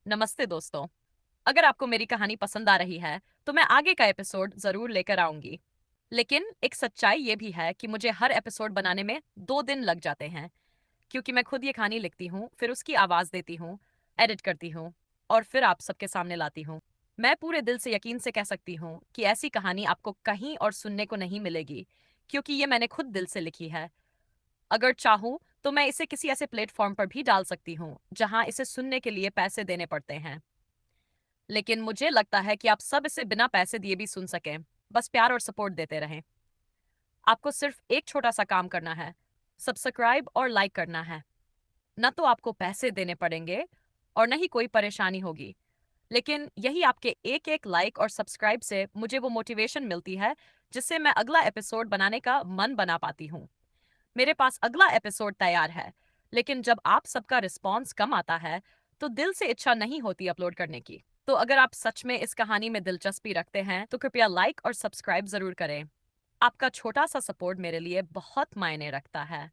नमस्ते दोस्तों। अगर आपको मेरी कहानी पसंद आ रही है तो मैं आगे का एपिसोड जरूर लेकर आऊंगी। लेकिन एक सच्चाई ये भी है कि मुझे हर एपिसोड बनाने में 2 दिन लग जाते हैं, क्योंकि मैं खुद ये कहानी लिखती हूँ, फिर उसकी आवाज देती हूँ, एडिट करती हूँ और फिर आप सबके सामने लाती हूँ। मैं पूरे दिल से यकीन से कह सकती हूँ कि ऐसी कहानी आपको कहीं और सुनने को नहीं मिलेगी, क्योंकि ये मैंने खुद दिल से लिखी है। अगर चाहूँ तो मैं इसे किसी ऐसे प्लेटफॉर्म पर भी डाल सकती हूँ जहाँ इसे सुनने के लिए पैसे देने पड़ते हैं। लेकिन मुझे लगता है कि आप सब इसे बिना पैसे दिए भी सुन सकें, बस प्यार और सपोर्ट देते रहें। आपको सिर्फ एक छोटा सा काम करना है, सब्सक्राइब और लाइक करना है। न तो आपको पैसे देने पड़ेंगे और न ही कोई परेशानी होगी, लेकिन यही आपके एक एक लाइक और सब्सक्राइब से मुझे वो मोटिवेशन मिलती है जिससे मैं अगला एपिसोड बनाने का मन बना पाती हूँ। मेरे पास अगला एपिसोड तैयार है, लेकिन जब आप सबका रिस्पॉन्स कम आता है तो दिल से इच्छा नहीं होती अपलोड करने की। तो अगर आप सच में इस कहानी में दिलचस्पी रखते हैं तो कृपया लाइक और सब्सक्राइब जरूर करें। आपका छोटा सा सपोर्ट मेरे लिए बहुत मायने रखता है।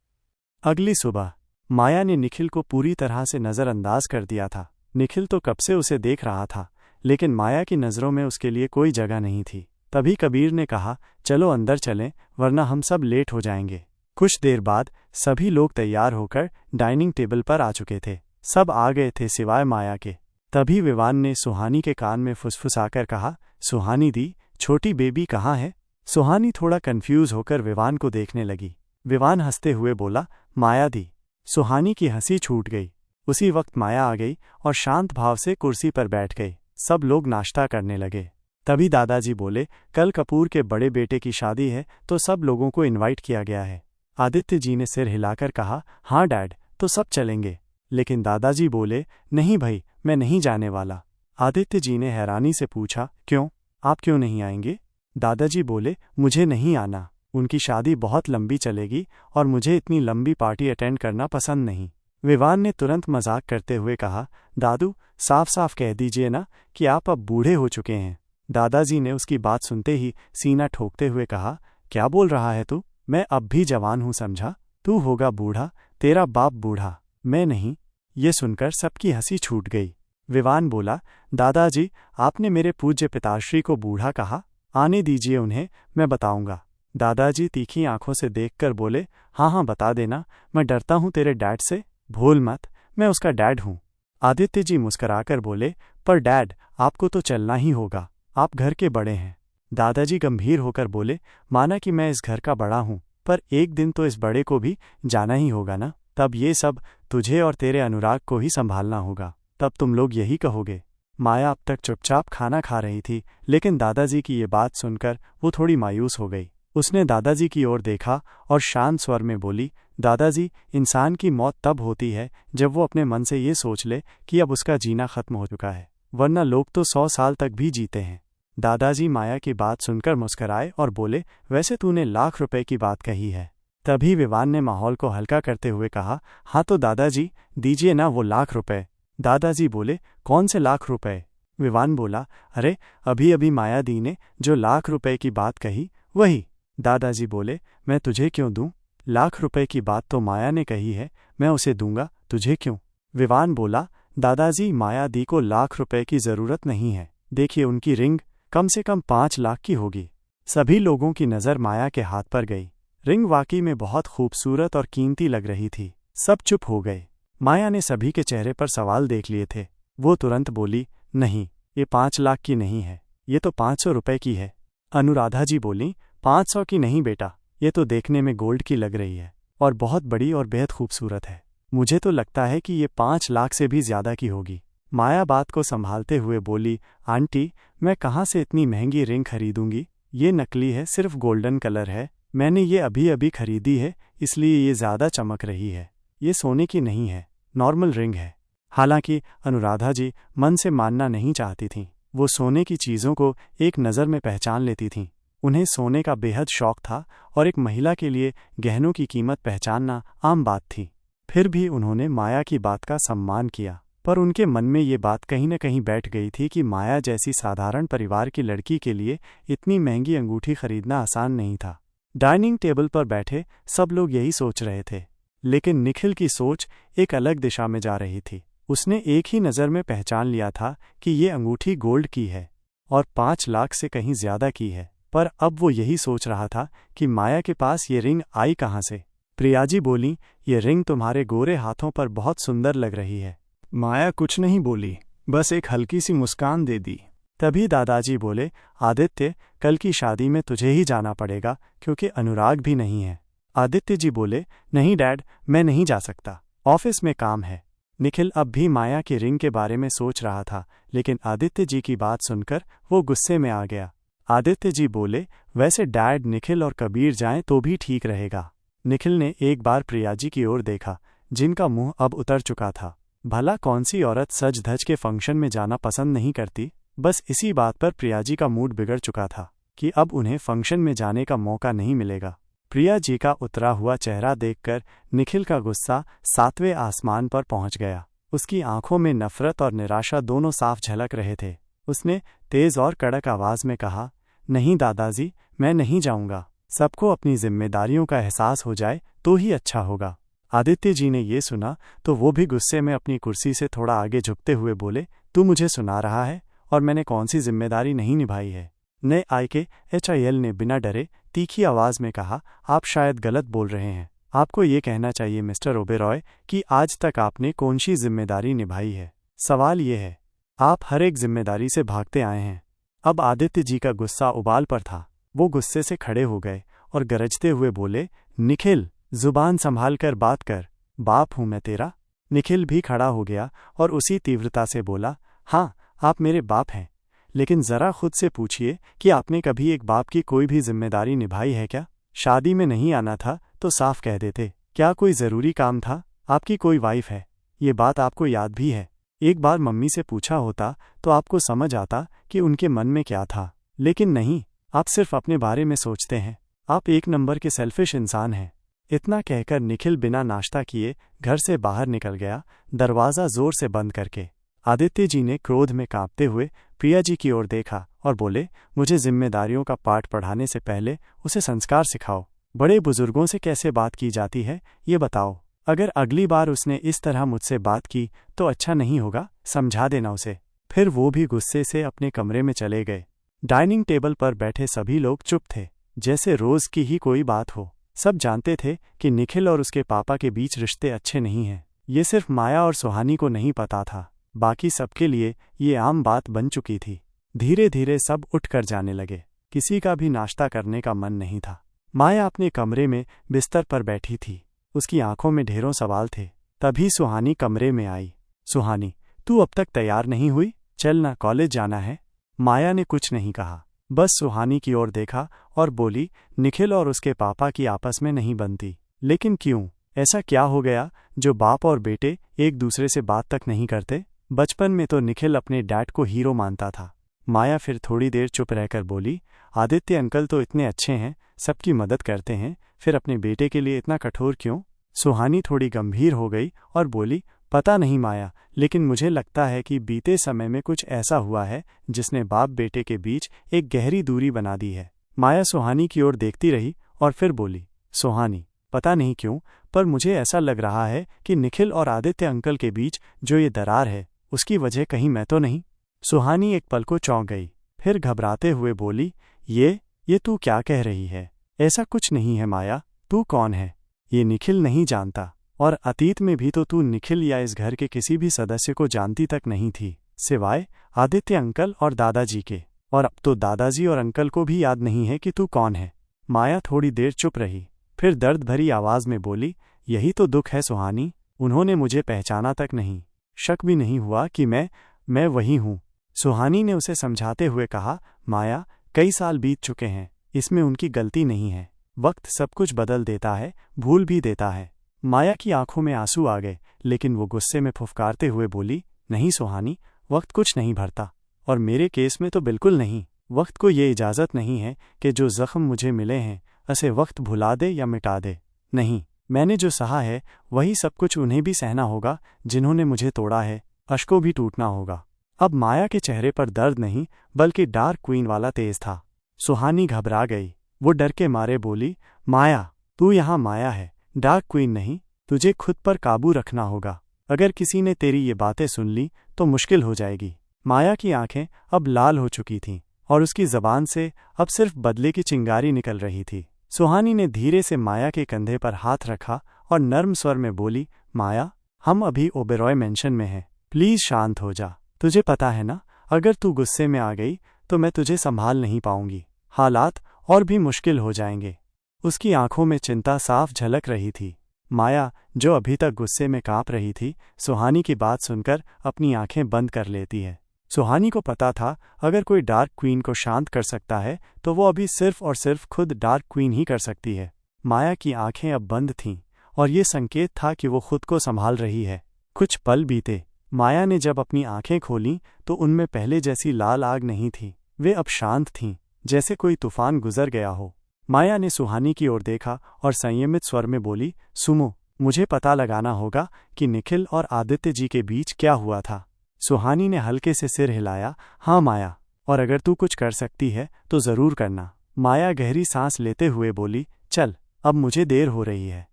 अगली सुबह माया ने निखिल को पूरी तरह से नज़रअंदाज कर दिया था। निखिल तो कब से उसे देख रहा था, लेकिन माया की नज़रों में उसके लिए कोई जगह नहीं थी। तभी कबीर ने कहा, चलो अंदर चलें, वरना हम सब लेट हो जाएंगे। कुछ देर बाद सभी लोग तैयार होकर डाइनिंग टेबल पर आ चुके थे। सब आ गए थे सिवाय माया के। तभी विवान ने सुहानी के कान में फुसफुसाकर कहा, सुहानी दी, छोटी बेबी कहाँ है? सुहानी थोड़ा कंफ्यूज होकर विवान को देखने लगी। विवान हंसते हुए बोला, माया दी। सुहानी की हंसी छूट गई। उसी वक्त माया आ गई और शांत भाव से कुर्सी पर बैठ गई। सब लोग नाश्ता करने लगे। तभी दादाजी बोले, कल कपूर के बड़े बेटे की शादी है तो सब लोगों को इनवाइट किया गया है। आदित्य जी ने सिर हिलाकर कहा, हाँ डैड, तो सब चलेंगे। लेकिन दादाजी बोले, नहीं भाई, मैं नहीं जाने वाला। आदित्य जी ने हैरानी से पूछा, क्यों? आप क्यों नहीं आएंगे? दादाजी बोले, मुझे नहीं आना। उनकी शादी बहुत लंबी चलेगी और मुझे इतनी लंबी पार्टी अटेंड करना पसंद नहीं। विवान ने तुरंत मजाक करते हुए कहा, दादू, साफ साफ कह दीजिए ना कि आप अब बूढ़े हो चुके हैं। दादाजी ने उसकी बात सुनते ही सीना ठोकते हुए कहा, क्या बोल रहा है तू? मैं अब भी जवान हूँ समझा। तू होगा बूढ़ा, तेरा बाप बूढ़ा, मैं नहीं। ये सुनकर सबकी हंसी छूट गई। विवान बोला, दादाजी, आपने मेरे पूज्य पिताश्री को बूढ़ा कहा? आने दीजिए उन्हें, मैं बताऊंगा। दादाजी तीखी आंखों से देखकर बोले, हाँ हाँ बता देना, मैं डरता हूँ तेरे डैड से। भूल मत, मैं उसका डैड हूँ। आदित्य जी मुस्कुराकर बोले, पर डैड, आपको तो चलना ही होगा, आप घर के बड़े हैं। दादाजी गंभीर होकर बोले, माना कि मैं इस घर का बड़ा हूँ, पर एक दिन तो इस बड़े को भी जाना ही होगा ना। तब ये सब तुझे और तेरे अनुराग को ही संभालना होगा। तब तुम लोग यही कहोगे। माया अब तक चुपचाप खाना खा रही थी, लेकिन दादाजी की ये बात सुनकर वो थोड़ी मायूस हो गई। उसने दादाजी की ओर देखा और शांत स्वर में बोली, दादाजी, इंसान की मौत तब होती है जब वो अपने मन से ये सोच ले कि अब उसका जीना खत्म हो चुका है, वरना लोग तो 100 साल तक भी जीते हैं। दादाजी माया की बात सुनकर मुस्कराए और बोले, वैसे तूने ₹1,00,000 की बात कही है। तभी विवान ने माहौल को हल्का करते हुए कहा, हाँ तो दादाजी, दीजिए ना वो ₹1,00,000। दादाजी बोले, कौन से ₹1,00,000? विवान बोला, अरे अभी अभी माया दी ने जो ₹1,00,000 की बात कही, वही। दादाजी बोले, मैं तुझे क्यों दूं? ₹1,00,000 की बात तो माया ने कही है, मैं उसे दूंगा, तुझे क्यों? विवान बोला, दादाजी, माया दी को ₹1,00,000 की जरूरत नहीं है। देखिए उनकी रिंग कम से कम 5 लाख की होगी। सभी लोगों की नज़र माया के हाथ पर गई। रिंग वाकई में बहुत खूबसूरत और कीमती लग रही थी। सब चुप हो गए। माया ने सभी के चेहरे पर सवाल देख लिए थे। वो तुरंत बोली, नहीं, ये 5 लाख की नहीं है, ये तो ₹500 की है। अनुराधा जी बोली, 500 की नहीं बेटा, ये तो देखने में गोल्ड की लग रही है और बहुत बड़ी और बेहद खूबसूरत है। मुझे तो लगता है कि ये 5 लाख से भी ज्यादा की होगी। माया बात को संभालते हुए बोली, आंटी, मैं कहाँ से इतनी महंगी रिंग खरीदूंगी? ये नकली है, सिर्फ गोल्डन कलर है। मैंने ये अभी अभी खरीदी है, इसलिए ये ज्यादा चमक रही है। ये सोने की नहीं है, नॉर्मल रिंग है। हालांकि अनुराधा जी मन से मानना नहीं चाहती थीं। वो सोने की चीज़ों को एक नज़र में पहचान लेती थीं। उन्हें सोने का बेहद शौक था और एक महिला के लिए गहनों की कीमत पहचानना आम बात थी। फिर भी उन्होंने माया की बात का सम्मान किया, पर उनके मन में ये बात कहीं न कहीं बैठ गई थी कि माया जैसी साधारण परिवार की लड़की के लिए इतनी महंगी अंगूठी खरीदना आसान नहीं था। डाइनिंग टेबल पर बैठे सब लोग यही सोच रहे थे, लेकिन निखिल की सोच एक अलग दिशा में जा रही थी। उसने एक ही नज़र में पहचान लिया था कि ये अंगूठी गोल्ड की है और 5 लाख से कहीं ज्यादा की है। पर अब वो यही सोच रहा था कि माया के पास ये रिंग आई कहाँ से। प्रियाजी बोली, ये रिंग तुम्हारे गोरे हाथों पर बहुत सुंदर लग रही है। माया कुछ नहीं बोली, बस एक हल्की सी मुस्कान दे दी। तभी दादाजी बोले, आदित्य, कल की शादी में तुझे ही जाना पड़ेगा क्योंकि अनुराग भी नहीं है। आदित्य जी बोले, नहीं डैड, मैं नहीं जा सकता, ऑफिस में काम है। निखिल अब भी माया की रिंग के बारे में सोच रहा था, लेकिन आदित्य जी की बात सुनकर वो गुस्से में आ गया। आदित्य जी बोले, वैसे डैड निखिल और कबीर जाएं तो भी ठीक रहेगा। निखिल ने एक बार प्रियाजी की ओर देखा, जिनका मुंह अब उतर चुका था। भला कौन सी औरत सज धज के फंक्शन में जाना पसंद नहीं करती। बस इसी बात पर प्रियाजी का मूड बिगड़ चुका था कि अब उन्हें फंक्शन में जाने का मौका नहीं मिलेगा। प्रिया जी का उतरा हुआ चेहरा देखकर निखिल का गुस्सा 7वें आसमान पर पहुंच गया। उसकी आंखों में नफरत और निराशा दोनों साफ झलक रहे थे। उसने तेज और कड़क आवाज में कहा, नहीं दादाजी, मैं नहीं जाऊंगा। सबको अपनी जिम्मेदारियों का एहसास हो जाए तो ही अच्छा होगा। आदित्य जी ने ये सुना तो वो भी गुस्से में अपनी कुर्सी से थोड़ा आगे झुकते हुए बोले, तू मुझे सुना रहा है और मैंने कौन सी जिम्मेदारी नहीं निभाई है। नए IKHIL ने बिना डरे तीखी आवाज में कहा, आप शायद गलत बोल रहे हैं। आपको ये कहना चाहिए मिस्टर ओबेरॉय कि आज तक आपने कौन सी जिम्मेदारी निभाई है। सवाल ये है, आप हर एक जिम्मेदारी से भागते आए हैं। अब आदित्य जी का गुस्सा उबाल पर था। वो गुस्से से खड़े हो गए और गरजते हुए बोले, निखिल, जुबान संभाल कर बात कर, बाप हूं मैं तेरा। निखिल भी खड़ा हो गया और उसी तीव्रता से बोला, हाँ, आप मेरे बाप हैं, लेकिन जरा खुद से पूछिए कि आपने कभी एक बाप की कोई भी जिम्मेदारी निभाई है क्या। शादी में नहीं आना था तो साफ कह देते। क्या कोई जरूरी काम था। आपकी कोई वाइफ है, ये बात आपको याद भी है। एक बार मम्मी से पूछा होता तो आपको समझ आता कि उनके मन में क्या था, लेकिन नहीं, आप सिर्फ अपने बारे में सोचते हैं। आप एक नंबर के सेल्फिश इंसान हैं। इतना कहकर निखिल बिना नाश्ता किए घर से बाहर निकल गया, दरवाज़ा जोर से बंद करके। आदित्य जी ने क्रोध में कांपते हुए प्रिया जी की ओर देखा और बोले, मुझे जिम्मेदारियों का पाठ पढ़ाने से पहले उसे संस्कार सिखाओ। बड़े बुजुर्गों से कैसे बात की जाती है ये बताओ। अगर अगली बार उसने इस तरह मुझसे बात की तो अच्छा नहीं होगा, समझा देना उसे। फिर वो भी गुस्से से अपने कमरे में चले गए। डाइनिंग टेबल पर बैठे सभी लोग चुप थे, जैसे रोज की ही कोई बात हो। सब जानते थे कि निखिल और उसके पापा के बीच रिश्ते अच्छे नहीं हैं। ये सिर्फ माया और सुहानी को नहीं पता था, बाकी सबके लिए ये आम बात बन चुकी थी। धीरे धीरे सब उठकर जाने लगे। किसी का भी नाश्ता करने का मन नहीं था। माया अपने कमरे में बिस्तर पर बैठी थी। उसकी आंखों में ढेरों सवाल थे। तभी सुहानी कमरे में आई। सुहानी, तू अब तक तैयार नहीं हुई? चल ना, कॉलेज जाना है। माया ने कुछ नहीं कहा, बस सुहानी की ओर देखा और बोली, निखिल और उसके पापा की आपस में नहीं बनती। लेकिन क्यों? ऐसा क्या हो गया जो बाप और बेटे एक दूसरे से बात तक नहीं करते? बचपन में तो निखिल अपने डैड को हीरो मानता था। माया फिर थोड़ी देर चुप रहकर बोली, आदित्य अंकल तो इतने अच्छे हैं, सबकी मदद करते हैं, फिर अपने बेटे के लिए इतना कठोर क्यों? सुहानी थोड़ी गंभीर हो गई और बोली, पता नहीं माया, लेकिन मुझे लगता है कि बीते समय में कुछ ऐसा हुआ है जिसने बाप बेटे के बीच एक गहरी दूरी बना दी है। माया सुहानी की ओर देखती रही और फिर बोली, सुहानी, पता नहीं क्यों, पर मुझे ऐसा लग रहा है कि निखिल और आदित्य अंकल के बीच जो ये दरार है उसकी वजह कहीं मैं तो नहीं। सुहानी एक पल को चौंक गई, फिर घबराते हुए बोली, ये तू क्या कह रही है? ऐसा कुछ नहीं है माया, तू कौन है ये निखिल नहीं जानता, और अतीत में भी तो तू निखिल या इस घर के किसी भी सदस्य को जानती तक नहीं थी, सिवाय आदित्य अंकल और दादाजी के। और अब तो दादाजी और अंकल को भी याद नहीं है कि तू कौन है। माया थोड़ी देर चुप रही, फिर दर्द भरी आवाज में बोली, यही तो दुख है सुहानी, उन्होंने मुझे पहचाना तक नहीं, शक भी नहीं हुआ कि मैं वही हूँ। सुहानी ने उसे समझाते हुए कहा, माया, कई साल बीत चुके हैं, इसमें उनकी गलती नहीं है। वक्त सब कुछ बदल देता है, भूल भी देता है। माया की आंखों में आंसू आ गए, लेकिन वो गुस्से में फुफकारते हुए बोली, नहीं सुहानी, वक्त कुछ नहीं भरता, और मेरे केस में तो बिल्कुल नहीं। वक्त को ये इजाज़त नहीं है कि जो जख्म मुझे मिले हैं उसे वक्त भुला दे या मिटा दे। नहीं, मैंने जो सहा है वही सब कुछ उन्हें भी सहना होगा जिन्होंने मुझे तोड़ा है, अश्कों भी टूटना होगा। अब माया के चेहरे पर दर्द नहीं बल्कि डार्क क्वीन वाला तेज था। सुहानी घबरा गई, वो डर के मारे बोली, माया, तू यहाँ माया है, डार्क क्वीन नहीं, तुझे खुद पर काबू रखना होगा। अगर किसी ने तेरी ये बातें सुन ली तो मुश्किल हो जाएगी। माया की आंखें अब लाल हो चुकी थीं और उसकी जबान से अब सिर्फ बदले की चिंगारी निकल रही थी। सुहानी ने धीरे से माया के कंधे पर हाथ रखा और नर्म स्वर में बोली, माया, हम अभी ओबेरॉय मेंशन में हैं। प्लीज शांत हो जा। तुझे पता है ना, अगर तू गुस्से में आ गई तो मैं तुझे संभाल नहीं पाऊंगी। हालात और भी मुश्किल हो जाएंगे। उसकी आंखों में चिंता साफ झलक रही थी। माया, जो अभी तक गुस्से में कांप रही थी, सुहानी की बात सुनकर अपनी आंखें बंद कर लेती है। सुहानी को पता था, अगर कोई डार्क क्वीन को शांत कर सकता है तो वो अभी सिर्फ और सिर्फ खुद डार्क क्वीन ही कर सकती है। माया की आंखें अब बंद थीं और ये संकेत था कि वो खुद को संभाल रही है। कुछ पल बीते। माया ने जब अपनी आंखें खोलीं तो उनमें पहले जैसी लाल आग नहीं थी। वे अब शांत थीं, जैसे कोई तूफान गुजर गया हो। माया ने सुहानी की ओर देखा और संयमित स्वर में बोली, सुमो, मुझे पता लगाना होगा कि निखिल और आदित्य जी के बीच क्या हुआ था। सुहानी ने हल्के से सिर हिलाया, हाँ माया, और अगर तू कुछ कर सकती है तो जरूर करना। माया गहरी सांस लेते हुए बोली, चल, अब मुझे देर हो रही है।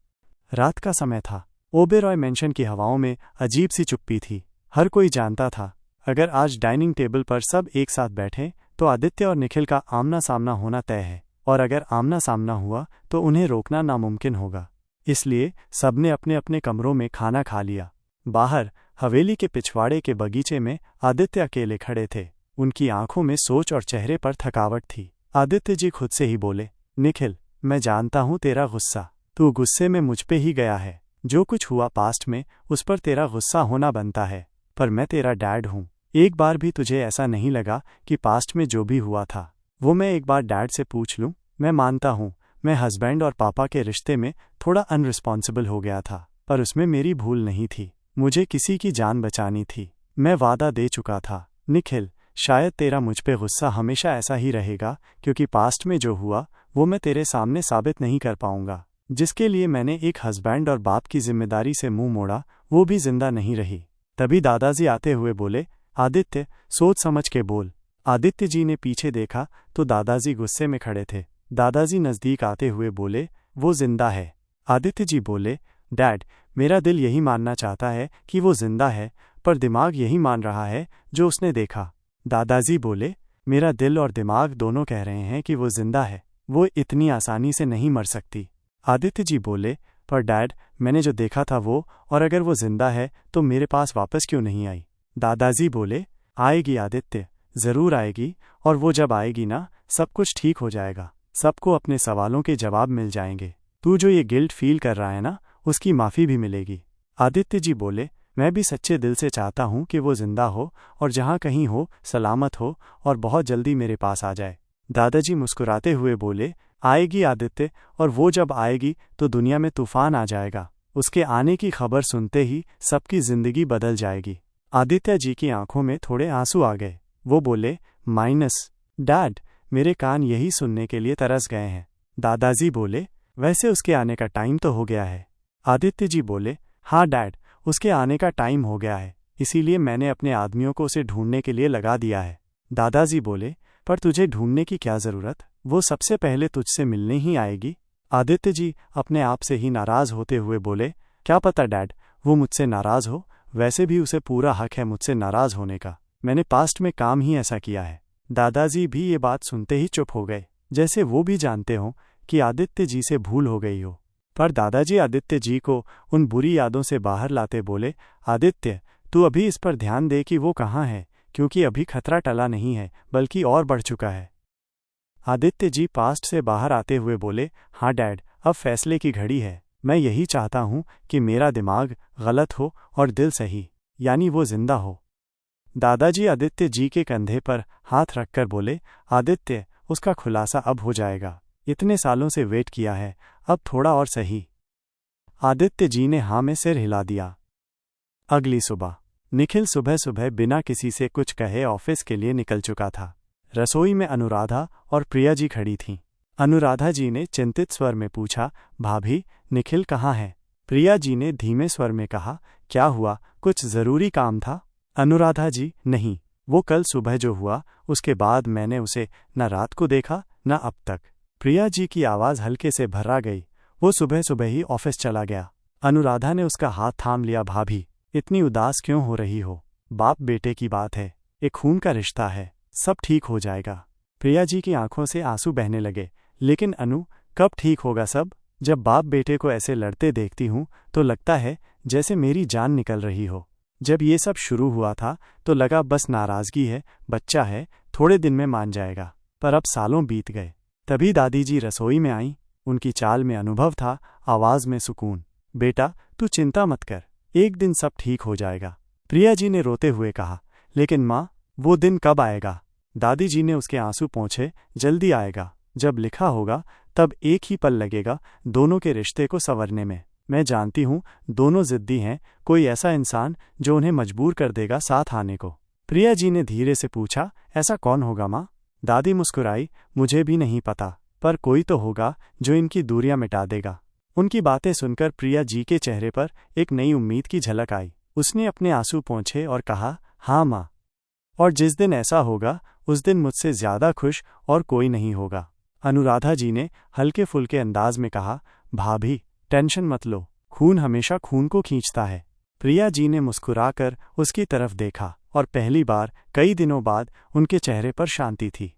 रात का समय था। ओबेरॉय मेंशन की हवाओं में अजीब सी चुप्पी थी। हर कोई जानता था, अगर आज डाइनिंग टेबल पर सब एक साथ बैठे तो आदित्य और निखिल का आमना सामना होना तय है, और अगर आमना सामना हुआ तो उन्हें रोकना नामुमकिन होगा। इसलिए सबने अपने अपने कमरों में खाना खा लिया। बाहर हवेली के पिछवाड़े के बगीचे में आदित्य अकेले खड़े थे। उनकी आंखों में सोच और चेहरे पर थकावट थी। आदित्य जी खुद से ही बोले, निखिल, मैं जानता हूँ तेरा गुस्सा। तू गुस्से में मुझ पे ही गया है। जो कुछ हुआ पास्ट में उस पर तेरा गुस्सा होना बनता है, पर मैं तेरा डैड हूँ। एक बार भी तुझे ऐसा नहीं लगा कि पास्ट में जो भी हुआ था वो मैं एक बार डैड से पूछ लूँ? मैं मानता हूँ मैं हस्बैंड और पापा के रिश्ते में थोड़ा अनरिस्पॉन्सिबल हो गया था, पर उसमें मेरी भूल नहीं थी। मुझे किसी की जान बचानी थी। मैं वादा दे चुका था। निखिल, शायद तेरा मुझ पे गुस्सा हमेशा ऐसा ही रहेगा, क्योंकि पास्ट में जो हुआ वो मैं तेरे सामने साबित नहीं कर पाऊंगा। जिसके लिए मैंने एक हस्बैंड और बाप की जिम्मेदारी से मुंह मोड़ा, वो भी जिंदा नहीं रही। तभी दादाजी आते हुए बोले, आदित्य, सोच समझ के बोल। आदित्य जी ने पीछे देखा तो दादाजी गुस्से में खड़े थे। दादाजी नजदीक आते हुए बोले, वो जिंदा है। आदित्य जी बोले, डैड, मेरा दिल यही मानना चाहता है कि वो जिंदा है, पर दिमाग यही मान रहा है जो उसने देखा। दादाजी बोले, मेरा दिल और दिमाग दोनों कह रहे हैं कि वो जिंदा है। वो इतनी आसानी से नहीं मर सकती। आदित्य जी बोले, पर डैड, मैंने जो देखा था वो, और अगर वो जिंदा है तो मेरे पास वापस क्यों नहीं आई? दादाजी बोले, आएगी आदित्य, जरूर आएगी, और वो जब आएगी ना, सब कुछ ठीक हो जाएगा। सबको अपने सवालों के जवाब मिल जाएंगे। तू जो ये गिल्ट फील कर रहा है ना, उसकी माफ़ी भी मिलेगी। आदित्य जी बोले, मैं भी सच्चे दिल से चाहता हूँ कि वो जिंदा हो और जहाँ कहीं हो सलामत हो और बहुत जल्दी मेरे पास आ जाए। दादाजी मुस्कुराते हुए बोले, आएगी आदित्य, और वो जब आएगी तो दुनिया में तूफान आ जाएगा। उसके आने की खबर सुनते ही सबकी जिंदगी बदल जाएगी। आदित्य जी की आंखों में थोड़े आंसू आ गए। वो बोले, डैड, मेरे कान यही सुनने के लिए तरस गए हैं। दादाजी बोले, वैसे उसके आने का टाइम तो हो गया है। आदित्य जी बोले, हाँ डैड, उसके आने का टाइम हो गया है, इसीलिए मैंने अपने आदमियों को उसे ढूंढने के लिए लगा दिया है। दादाजी बोले, पर तुझे ढूंढने की क्या जरूरत? वो सबसे पहले तुझसे मिलने ही आएगी। आदित्य जी अपने आप से ही नाराज होते हुए बोले, क्या पता डैड, वो मुझसे नाराज हो। वैसे भी उसे पूरा हक है मुझसे नाराज होने का। मैंने पास्ट में काम ही ऐसा किया है। दादाजी भी ये बात सुनते ही चुप हो गए, जैसे वो भी जानते हों कि आदित्य जी से भूल हो गई हो। पर दादाजी आदित्य जी को उन बुरी यादों से बाहर लाते बोले, आदित्य, तू अभी इस पर ध्यान दे कि वो कहाँ है, क्योंकि अभी खतरा टला नहीं है बल्कि और बढ़ चुका है। आदित्य जी पास्ट से बाहर आते हुए बोले, हाँ डैड, अब फैसले की घड़ी है। मैं यही चाहता हूँ कि मेरा दिमाग गलत हो और दिल सही, यानी वो जिंदा हो। दादाजी आदित्य जी के कंधे पर हाथ रखकर बोले, आदित्य, उसका खुलासा अब हो जाएगा। इतने सालों से वेट किया है, अब थोड़ा और सही। आदित्य जी ने हाँ में सिर हिला दिया। अगली सुबह निखिल सुबह सुबह बिना किसी से कुछ कहे ऑफिस के लिए निकल चुका था। रसोई में अनुराधा और प्रिया जी खड़ी थीं। अनुराधा जी ने चिंतित स्वर में पूछा, भाभी, निखिल कहाँ है? प्रिया जी ने धीमे स्वर में कहा, क्या हुआ, कुछ जरूरी काम था? अनुराधा जी, नहीं, वो कल सुबह जो हुआ उसके बाद मैंने उसे न रात को देखा न अब तक। प्रिया जी की आवाज़ हल्के से भर्रा गई। वो सुबह सुबह ही ऑफिस चला गया। अनुराधा ने उसका हाथ थाम लिया, भाभी, इतनी उदास क्यों हो रही हो? बाप बेटे की बात है, एक खून का रिश्ता है, सब ठीक हो जाएगा। प्रिया जी की आंखों से आंसू बहने लगे। लेकिन अनु, कब ठीक होगा सब? जब बाप बेटे को ऐसे लड़ते देखती हूँ तो लगता है जैसे मेरी जान निकल रही हो। जब ये सब शुरू हुआ था तो लगा बस नाराजगी है, बच्चा है, थोड़े दिन में मान जाएगा। पर अब सालों बीत गए। तभी दादी जी रसोई में आईं। उनकी चाल में अनुभव था, आवाज में सुकून। बेटा, तू चिंता मत कर, एक दिन सब ठीक हो जाएगा। प्रिया जी ने रोते हुए कहा। लेकिन माँ, वो दिन कब आएगा? दादी जी ने उसके आंसू पोंछे। जल्दी आएगा, जब लिखा होगा तब एक ही पल लगेगा दोनों के रिश्ते को संवरने में। मैं जानती हूँ दोनों जिद्दी हैं, कोई ऐसा इंसान जो उन्हें मजबूर कर देगा साथ आने को। प्रिया जी ने धीरे से पूछा, ऐसा कौन होगा माँ? दादी मुस्कुराई, मुझे भी नहीं पता, पर कोई तो होगा जो इनकी दूरियां मिटा देगा। उनकी बातें सुनकर प्रिया जी के चेहरे पर एक नई उम्मीद की झलक आई। उसने अपने आंसू पोंछे और कहा, हाँ माँ, और जिस दिन ऐसा होगा उस दिन मुझसे ज्यादा खुश और कोई नहीं होगा। अनुराधा जी ने हल्के फुल्के अंदाज में कहा, भाभी, टेंशन मत लो, खून हमेशा खून को खींचता है। प्रिया जी ने मुस्कुराकर उसकी तरफ देखा और पहली बार कई दिनों बाद उनके चेहरे पर शांति थी।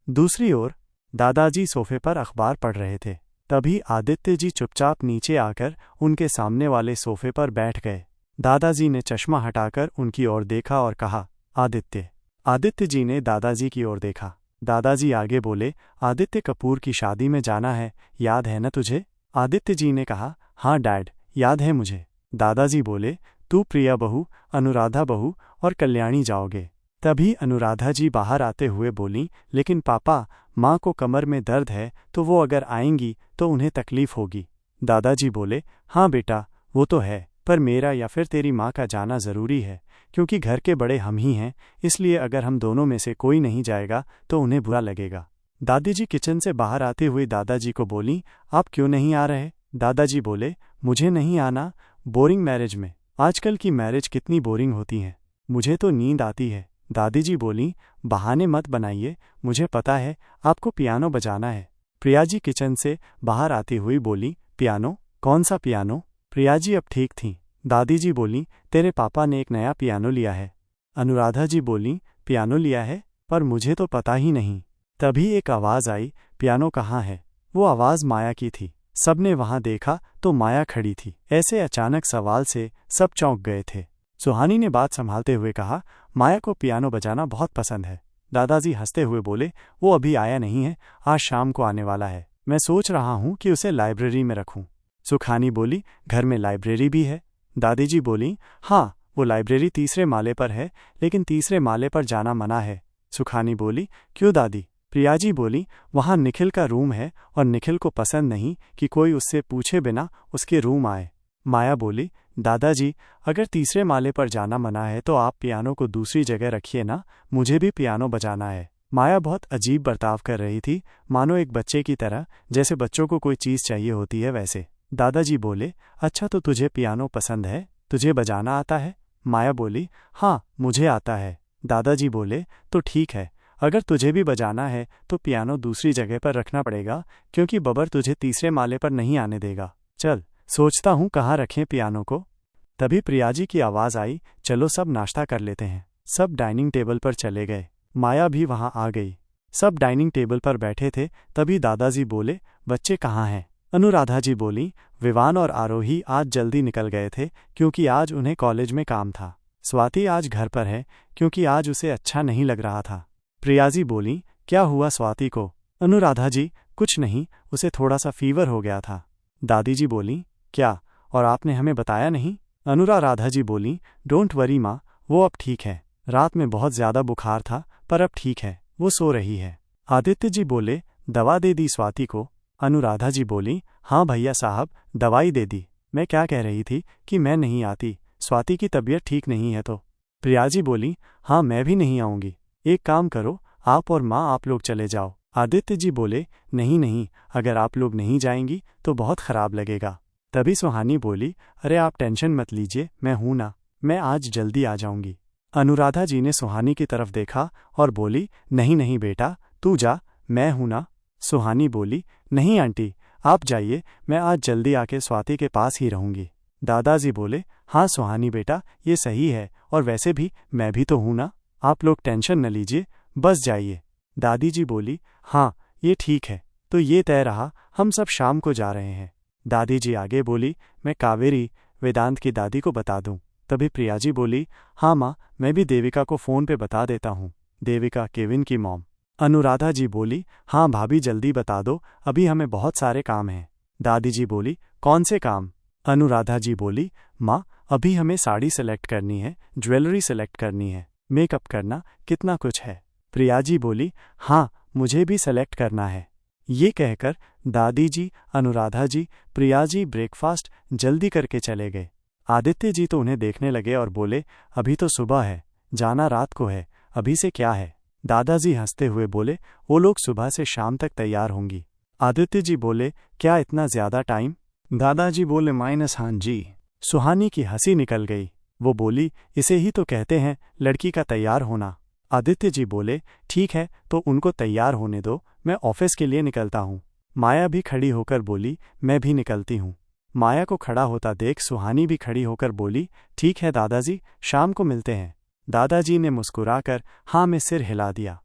दूसरी ओर दादाजी सोफे पर अखबार पढ़ रहे थे। तभी आदित्य जी चुपचाप नीचे आकर उनके सामने वाले सोफे पर बैठ गए। दादाजी ने चश्मा हटाकर उनकी ओर देखा और कहा, आदित्य। आदित्य जी ने दादाजी की ओर देखा। दादाजी आगे बोले, आदित्य कपूर की शादी में जाना है, याद है न तुझे? आदित्य जी ने कहा, हाँ डैड, याद है मुझे। दादाजी बोले, तू, प्रिया बहू, अनुराधा बहू और कल्याणी जाओगे। तभी अनुराधा जी बाहर आते हुए बोलीं, लेकिन पापा, माँ को कमर में दर्द है तो वो अगर आएंगी तो उन्हें तकलीफ होगी। दादाजी बोले, हाँ बेटा, वो तो है, पर मेरा या फिर तेरी माँ का जाना ज़रूरी है, क्योंकि घर के बड़े हम ही हैं, इसलिए अगर हम दोनों में से कोई नहीं जाएगा तो उन्हें बुरा लगेगा। दादी जी किचन से बाहर आते हुए दादाजी को बोलीं, आप क्यों नहीं आ रहे? दादाजी बोले, मुझे नहीं आना, बोरिंग मैरिज में। आजकल की मैरिज कितनी बोरिंग होती हैं, मुझे तो नींद आती है। दादी जी बोलीं, बहाने मत बनाइए, मुझे पता है आपको पियानो बजाना है। प्रिया जी किचन से बाहर आती हुई बोली, पियानो? कौन सा पियानो? प्रिया जी अब ठीक थीं। दादी जी बोलीं, तेरे पापा ने एक नया पियानो लिया है। अनुराधा जी बोलीं, पियानो लिया है? पर मुझे तो पता ही नहीं। तभी एक आवाज़ आई, पियानो कहाँ है? वो आवाज़ माया की थी। सबने वहां देखा तो माया खड़ी थी। ऐसे अचानक सवाल से सब चौंक गए थे। सुहानी ने बात संभालते हुए कहा, माया को पियानो बजाना बहुत पसंद है। दादाजी हंसते हुए बोले, वो अभी आया नहीं है, आज शाम को आने वाला है। मैं सोच रहा हूँ कि उसे लाइब्रेरी में रखूं। सुखानी बोली, घर में लाइब्रेरी भी है? दादी जी बोली, हाँ, वो लाइब्रेरी तीसरे माले पर है, लेकिन तीसरे माले पर जाना मना है। सुखानी बोली, क्यों दादी? प्रिया जी बोली, वहाँ निखिल का रूम है और निखिल को पसंद नहीं कि कोई उससे पूछे बिना उसके रूम आए। माया बोली, दादाजी, अगर तीसरे माले पर जाना मना है तो आप पियानो को दूसरी जगह रखिए ना, मुझे भी पियानो बजाना है। माया बहुत अजीब बर्ताव कर रही थी, मानो एक बच्चे की तरह, जैसे बच्चों को कोई चीज़ चाहिए होती है वैसे। दादाजी बोले, अच्छा तो तुझे पियानो पसंद है, तुझे बजाना आता है? माया बोली, हाँ, मुझे आता है। दादाजी बोले, तो ठीक है, अगर तुझे भी बजाना है तो पियानो दूसरी जगह पर रखना पड़ेगा, क्योंकि बबर तुझे तीसरे माले पर नहीं आने देगा। चल, सोचता हूँ कहाँ रखें पियानो को। तभी प्रिया जी की आवाज़ आई, चलो सब नाश्ता कर लेते हैं। सब डाइनिंग टेबल पर चले गए। माया भी वहाँ आ गई। सब डाइनिंग टेबल पर बैठे थे। तभी दादाजी बोले, बच्चे कहाँ हैं? अनुराधा जी बोली, विवान और आरोही आज जल्दी निकल गए थे क्योंकि आज उन्हें कॉलेज में काम था। स्वाति आज घर पर है क्योंकि आज उसे अच्छा नहीं लग रहा था। प्रिया जी बोली, क्या हुआ स्वाति को? अनुराधा जी, कुछ नहीं, उसे थोड़ा सा फीवर हो गया था। दादी जी बोली, क्या, और आपने हमें बताया नहीं? अनुराधा जी बोली, डोंट वरी माँ, वो अब ठीक है। रात में बहुत ज्यादा बुखार था पर अब ठीक है, वो सो रही है। आदित्य जी बोले, दवा दे दी स्वाति को? अनुराधा जी बोली, हाँ भैया साहब, दवाई दे दी। मैं क्या कह रही थी कि मैं नहीं आती, स्वाति की तबीयत ठीक नहीं है तो। प्रिया जी बोली, हाँ मैं भी नहीं आऊँगी। एक काम करो, आप और माँ आप लोग चले जाओ। आदित्य जी बोले, नहीं नहीं, अगर आप लोग नहीं जाएंगी तो बहुत खराब लगेगा। तभी सुहानी बोली, अरे आप टेंशन मत लीजिए, मैं हूं ना, मैं आज जल्दी आ जाऊंगी। अनुराधा जी ने सुहानी की तरफ देखा और बोली, नहीं नहीं बेटा, तू जा, मैं हूं ना। सुहानी बोली, नहीं आंटी, आप जाइए, मैं आज जल्दी आके स्वाति के पास ही रहूंगी। दादाजी बोले, हाँ सुहानी बेटा, ये सही है, और वैसे भी मैं भी तो हूं ना। आप लोग टेंशन न लीजिए, बस जाइए। दादी जी बोली, हाँ ये ठीक है, तो ये तय रहा, हम सब शाम को जा रहे हैं। दादी जी आगे बोली, मैं कावेरी, वेदांत की दादी को बता दूं। तभी प्रिया जी बोली, हाँ माँ, मैं भी देविका को फ़ोन पे बता देता हूँ। देविका केविन की मॉम। अनुराधा जी बोली, हाँ भाभी जल्दी बता दो, अभी हमें बहुत सारे काम हैं। दादी जी बोली, कौन से काम? अनुराधा जी बोली, माँ अभी हमें साड़ी सेलेक्ट करनी है, ज्वेलरी सेलेक्ट करनी है, मेकअप करना, कितना कुछ है। प्रिया जी बोली, हाँ मुझे भी सेलेक्ट करना है। ये कहकर दादी जी, अनुराधा जी, प्रिया जी ब्रेकफास्ट जल्दी करके चले गए। आदित्य जी तो उन्हें देखने लगे और बोले, अभी तो सुबह है, जाना रात को है, अभी से क्या है। दादाजी हंसते हुए बोले, वो लोग सुबह से शाम तक तैयार होंगी। आदित्य जी बोले, क्या इतना ज्यादा टाइम? दादाजी बोले, माइनस हाँ जी। सुहानी की हंसी निकल गई। वो बोली, इसे ही तो कहते हैं लड़की का तैयार होना। आदित्य जी बोले, ठीक है तो उनको तैयार होने दो, मैं ऑफिस के लिए निकलता हूँ। माया भी खड़ी होकर बोली, मैं भी निकलती हूँ। माया को खड़ा होता देख सुहानी भी खड़ी होकर बोली, ठीक है दादाजी, शाम को मिलते हैं। दादाजी ने मुस्कुराकर हाँ में सिर हिला दिया।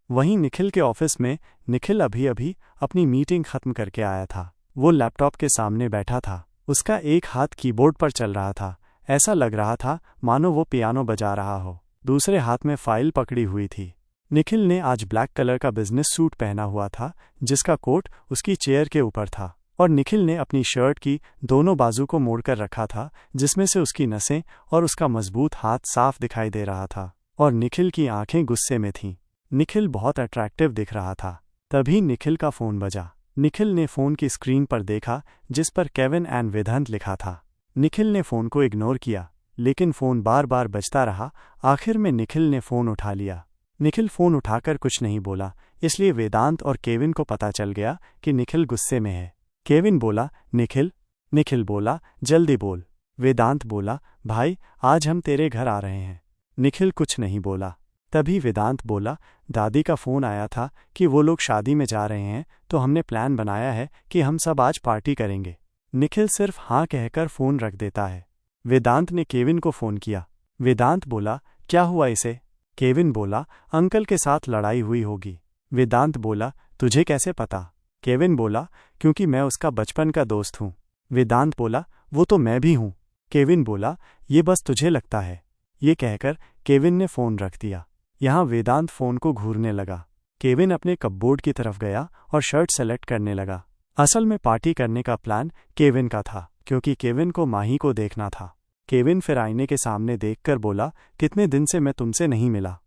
वहीं निखिल के ऑफिस में निखिल अभी अभी अपनी मीटिंग खत्म करके आया था। वो लैपटॉप के सामने बैठा था। उसका एक हाथ कीबोर्ड पर चल रहा था। ऐसा लग रहा था मानो वो पियानो बजा रहा हो। दूसरे हाथ में फाइल पकड़ी हुई थी। निखिल ने आज ब्लैक कलर का बिजनेस सूट पहना हुआ था, जिसका कोट उसकी चेयर के ऊपर था, और निखिल ने अपनी शर्ट की दोनों बाजू को मोड़कर रखा था, जिसमें से उसकी नसें और उसका मजबूत हाथ साफ दिखाई दे रहा था, और निखिल की आंखें गुस्से में थीं। निखिल बहुत अट्रैक्टिव दिख रहा था। तभी निखिल का फोन बजा। निखिल ने फोन की स्क्रीन पर देखा, जिस पर केविन एंड वेदांत लिखा था। निखिल ने फोन को इग्नोर किया, लेकिन फोन बार बार बजता रहा। आखिर में निखिल ने फोन उठा लिया। निखिल फोन उठाकर कुछ नहीं बोला, इसलिए वेदांत और केविन को पता चल गया कि निखिल गुस्से में है। केविन बोला, निखिल। निखिल बोला, जल्दी बोल। वेदांत बोला, भाई आज हम तेरे घर आ रहे हैं। निखिल कुछ नहीं बोला। तभी वेदांत बोला, दादी का फोन आया था कि वो लोग शादी में जा रहे हैं, तो हमने प्लान बनाया है कि हम सब आज पार्टी करेंगे। निखिल सिर्फ हाँ कहकर फोन रख देता है। वेदांत ने केविन को फोन किया। वेदांत बोला, क्या हुआ इसे? केविन बोला, अंकल के साथ लड़ाई हुई होगी। वेदांत बोला, तुझे कैसे पता? केविन बोला, क्योंकि मैं उसका बचपन का दोस्त हूँ। वेदांत बोला, वो तो मैं भी हूँ। केविन बोला, ये बस तुझे लगता है। ये कहकर केविन ने फोन रख दिया। यहाँ वेदांत फोन को घूरने लगा। केविन अपने कपबोर्ड की तरफ गया और शर्ट सेलेक्ट करने लगा। असल में पार्टी करने का प्लान केविन का था, क्योंकि केविन को माही को देखना था। केविन फिर आईने के सामने देखकर बोला, कितने दिन से मैं तुमसे नहीं मिला।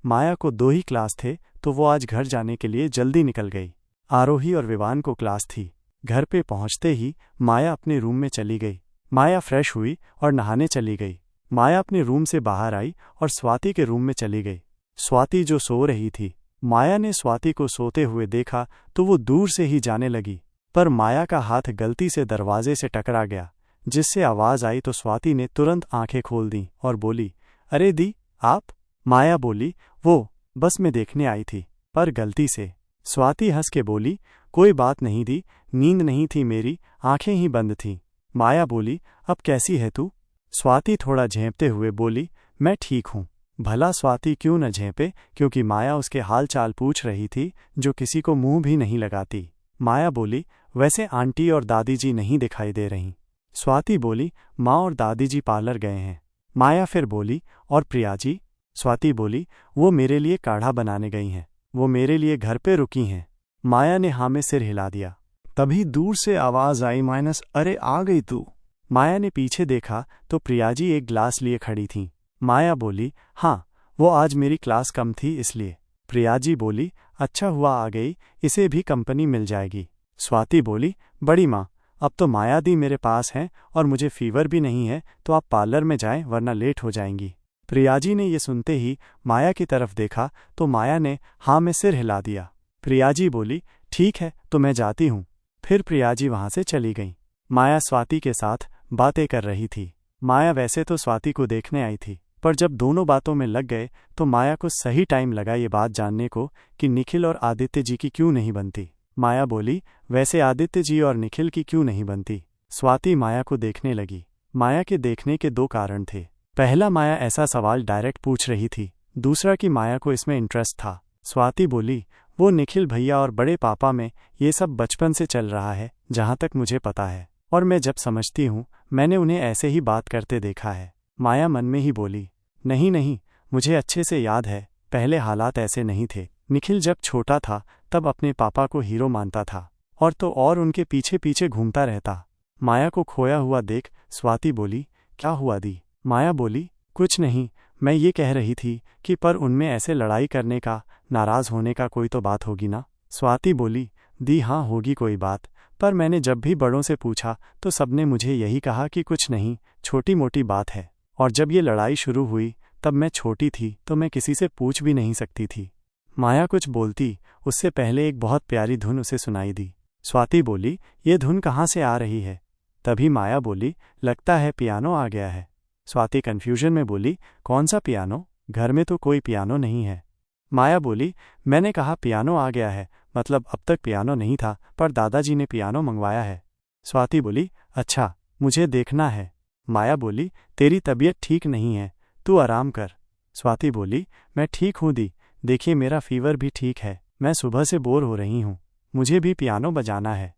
माया को 2 ही क्लास थे, तो वो आज घर जाने के लिए जल्दी निकल गई। आरोही और विवान को क्लास थी। घर पे पहुंचते ही माया अपने रूम में चली गई। माया फ्रेश हुई और नहाने चली गई। माया अपने रूम से बाहर आई और स्वाति के रूम में चली गई। स्वाति जो सो रही थी, माया ने स्वाति को सोते हुए देखा तो वो दूर से ही जाने लगी, पर माया का हाथ गलती से दरवाजे से टकरा गया, जिससे आवाज आई तो स्वाति ने तुरंत आंखें खोल दी और बोली, अरे दी, आप? माया बोली, वो बस मैं देखने आई थी, पर गलती से। स्वाति हंस के बोली, कोई बात नहीं दी, नींद नहीं थी मेरी, आंखें ही बंद थीं। माया बोली, अब कैसी है तू? स्वाति थोड़ा झेंपते हुए बोली, मैं ठीक हूँ। भला स्वाति क्यों न झेंपे, क्योंकि माया उसके हाल चाल पूछ रही थी, जो किसी को मुंह भी नहीं लगाती। माया बोली, वैसे आंटी और दादी जी नहीं दिखाई दे रहीं। स्वाति बोली, माँ और दादी जी पार्लर गए हैं। माया फिर बोली, और प्रिया जी? स्वाति बोली, वो मेरे लिए काढ़ा बनाने गई हैं, वो मेरे लिए घर पे रुकी हैं। माया ने हाँ में सिर हिला दिया। तभी दूर से आवाज आई, माइनस, अरे आ गई तू। माया ने पीछे देखा तो प्रिया जी एक ग्लास लिए खड़ी थीं। माया बोली, हाँ वो आज मेरी क्लास कम थी इसलिए। प्रिया जी बोली, अच्छा हुआ आ गई, इसे भी कंपनी मिल जाएगी। स्वाति बोली, बड़ी माँ, अब तो माया दी मेरे पास हैं और मुझे फीवर भी नहीं है, तो आप पार्लर में जाएं वरना लेट हो जाएंगी। प्रिया जी ने ये सुनते ही माया की तरफ देखा तो माया ने हाँ में सिर हिला दिया। प्रिया जी बोली, ठीक है तो मैं जाती हूँ। फिर प्रिया जी वहाँ से चली गईं। माया स्वाति के साथ बातें कर रही थी। माया वैसे तो स्वाति को देखने आई थी, पर जब दोनों बातों में लग गए तो माया को सही टाइम लगा ये बात जानने को कि निखिल और आदित्य जी की क्यों नहीं बनती। माया बोली, वैसे आदित्य जी और निखिल की क्यों नहीं बनती? स्वाति माया को देखने लगी। माया के देखने के दो कारण थे। पहला, माया ऐसा सवाल डायरेक्ट पूछ रही थी। दूसरा कि माया को इसमें इंटरेस्ट था। स्वाति बोली, वो निखिल भैया और बड़े पापा में ये सब बचपन से चल रहा है, जहाँ तक मुझे पता है, और मैं जब समझती हूँ मैंने उन्हें ऐसे ही बात करते देखा है। माया मन में ही बोली, नहीं नहीं, मुझे अच्छे से याद है, पहले हालात ऐसे नहीं थे। निखिल जब छोटा था तब अपने पापा को हीरो मानता था और तो और उनके पीछे पीछे घूमता रहता। माया को खोया हुआ देख स्वाति बोली, क्या हुआ दी? माया बोली, कुछ नहीं, मैं ये कह रही थी कि पर उनमें ऐसे लड़ाई करने का, नाराज होने का कोई तो बात होगी ना? स्वाति बोली, दी हाँ होगी कोई बात, पर मैंने जब भी बड़ों से पूछा तो सबने मुझे यही कहा कि कुछ नहीं, छोटी मोटी बात है, और जब ये लड़ाई शुरू हुई तब मैं छोटी थी तो मैं किसी से पूछ भी नहीं सकती थी। माया कुछ बोलती उससे पहले एक बहुत प्यारी धुन उसे सुनाई दी। स्वाति बोली, ये धुन कहाँ से आ रही है? तभी माया बोली, लगता है पियानो आ गया है। स्वाति कन्फ्यूजन में बोली, कौन सा पियानो? घर में तो कोई पियानो नहीं है। माया बोली, मैंने कहा पियानो आ गया है, मतलब अब तक पियानो नहीं था पर दादाजी ने पियानो मंगवाया है। स्वाति बोली, अच्छा, मुझे देखना है। माया बोली, तेरी तबीयत ठीक नहीं है, तू आराम कर। स्वाति बोली, मैं ठीक हूँ दी, देखिए मेरा फीवर भी ठीक है, मैं सुबह से बोर हो रही हूँ, मुझे भी पियानो बजाना है।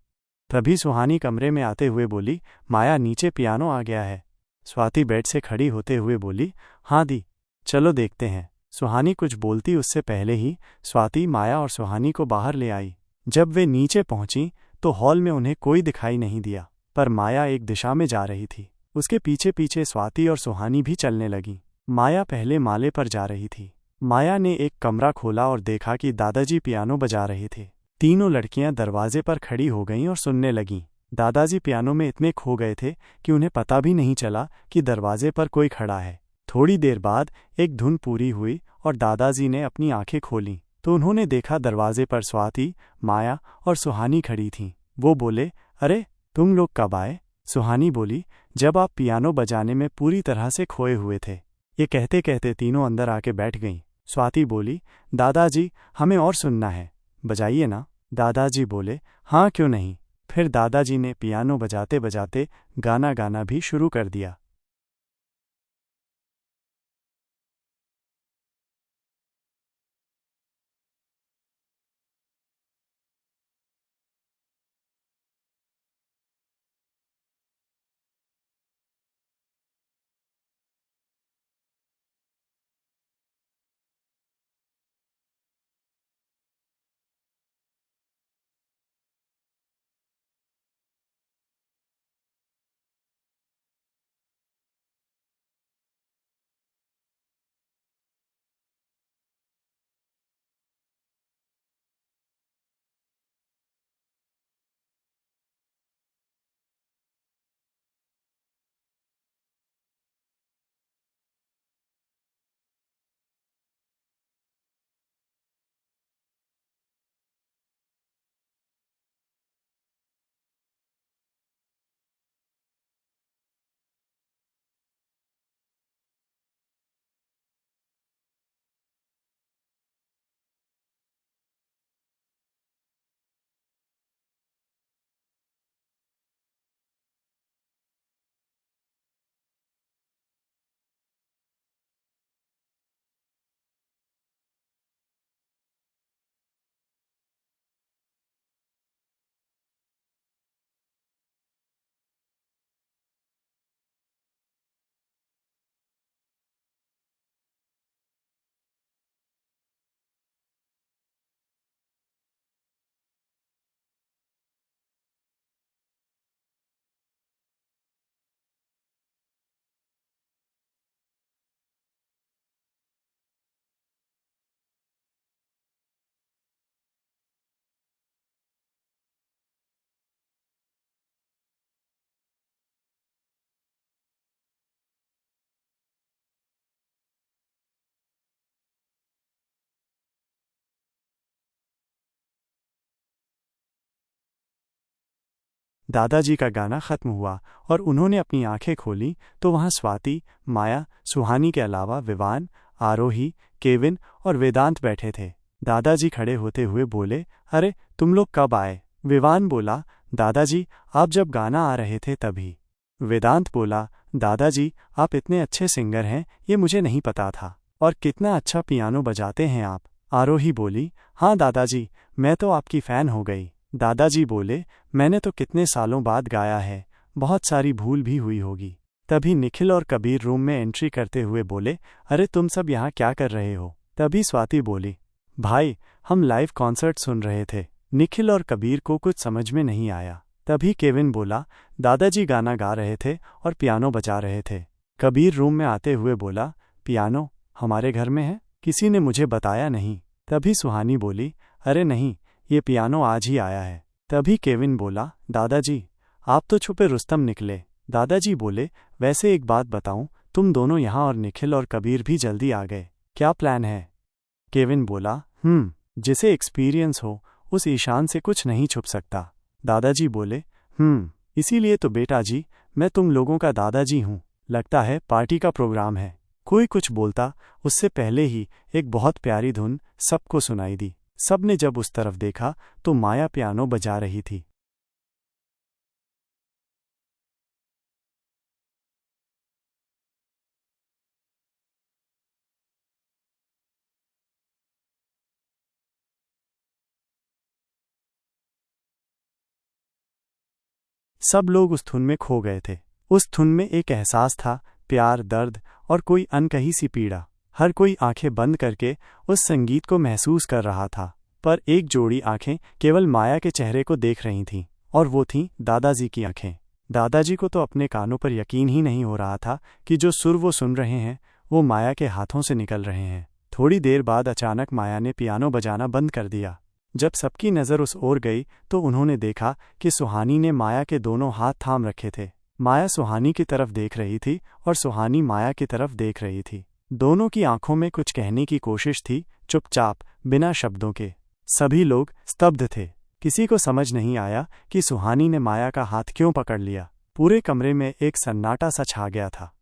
तभी सुहानी कमरे में आते हुए बोली, माया नीचे पियानो आ गया है। स्वाति बेड से खड़ी होते हुए बोली, हाँ दी, चलो देखते हैं। सुहानी कुछ बोलती उससे पहले ही स्वाति माया और सुहानी को बाहर ले आई। जब वे नीचे पहुंची तो हॉल में उन्हें कोई दिखाई नहीं दिया, पर माया एक दिशा में जा रही थी। उसके पीछे पीछे स्वाति और सुहानी भी चलने लगीं। माया पहले माले पर जा रही थी। माया ने एक कमरा खोला और देखा कि दादाजी पियानो बजा रहे थे। तीनों लड़कियां दरवाजे पर खड़ी हो गईं और सुनने लगीं। दादाजी पियानो में इतने खो गए थे कि उन्हें पता भी नहीं चला कि दरवाजे पर कोई खड़ा है। थोड़ी देर बाद एक धुन पूरी हुई और दादाजी ने अपनी आंखें खोलीं तो उन्होंने देखा दरवाजे पर स्वाति, माया और सुहानी खड़ी थीं। वो बोले, अरे तुम लोग कब आए? सुहानी बोली, जब आप पियानो बजाने में पूरी तरह से खोए हुए थे। ये कहते कहते तीनों अंदर आके बैठ गईं। स्वाति बोली, दादाजी हमें और सुनना है, बजाइए ना। दादाजी बोले, हाँ क्यों नहीं। फिर दादाजी ने पियानो बजाते बजाते गाना गाना भी शुरू कर दिया। दादाजी का गाना खत्म हुआ और उन्होंने अपनी आंखें खोलीं तो वहां स्वाति, माया, सुहानी के अलावा विवान, आरोही, केविन और वेदांत बैठे थे। दादाजी खड़े होते हुए बोले, अरे तुम लोग कब आए? विवान बोला, दादाजी आप जब गाना आ रहे थे तभी। वेदांत बोला, दादाजी, आप इतने अच्छे सिंगर हैं, ये मुझे नहीं पता था। और कितना अच्छा पियानो बजाते हैं आप। आरोही बोली, हाँ दादाजी, मैं तो आपकी फ़ैन हो गई। दादाजी बोले, मैंने तो कितने सालों बाद गाया है, बहुत सारी भूल भी हुई होगी। तभी निखिल और कबीर रूम में एंट्री करते हुए बोले, अरे तुम सब यहाँ क्या कर रहे हो? तभी स्वाति बोली, भाई, हम लाइव कॉन्सर्ट सुन रहे थे। निखिल और कबीर को कुछ समझ में नहीं आया। तभी केविन बोला, दादाजी गाना गा रहे थे और पियानो बजा रहे थे। कबीर रूम में आते हुए बोला, पियानो हमारे घर में है? किसी ने मुझे बताया नहीं। तभी सुहानी बोली, अरे नहीं, ये पियानो आज ही आया है। तभी केविन बोला, दादाजी, आप तो छुपे रुस्तम निकले। दादाजी बोले, वैसे एक बात बताऊं, तुम दोनों यहाँ और निखिल और कबीर भी जल्दी आ गए, क्या प्लान है? केविन बोला, जिसे एक्सपीरियंस हो उस ईशान से कुछ नहीं छुप सकता। दादाजी बोले, इसीलिए तो बेटा जी, मैं तुम लोगों का दादाजी हूँ। लगता है पार्टी का प्रोग्राम है। कोई कुछ बोलता उससे पहले ही एक बहुत प्यारी धुन सबको सुनाई दी। सबने जब उस तरफ देखा तो माया पियानो बजा रही थी। सब लोग उस धुन में खो गए थे। उस धुन में एक एहसास था, प्यार, दर्द और कोई अनकही सी पीड़ा। हर कोई आंखें बंद करके उस संगीत को महसूस कर रहा था। पर एक जोड़ी आंखें केवल माया के चेहरे को देख रही थीं, और वो थीं दादाजी की आंखें। दादाजी को तो अपने कानों पर यकीन ही नहीं हो रहा था कि जो सुर वो सुन रहे हैं वो माया के हाथों से निकल रहे हैं। थोड़ी देर बाद अचानक माया ने पियानो बजाना बंद कर दिया। जब सबकी नज़र उस ओर गई तो उन्होंने देखा कि सुहानी ने माया के दोनों हाथ थाम रखे थे। माया सुहानी की तरफ देख रही थी और सुहानी माया की तरफ देख रही थी। दोनों की आंखों में कुछ कहने की कोशिश थी, चुपचाप, बिना शब्दों के। सभी लोग स्तब्ध थे। किसी को समझ नहीं आया कि सुहानी ने माया का हाथ क्यों पकड़ लिया। पूरे कमरे में एक सन्नाटा सा छा गया था।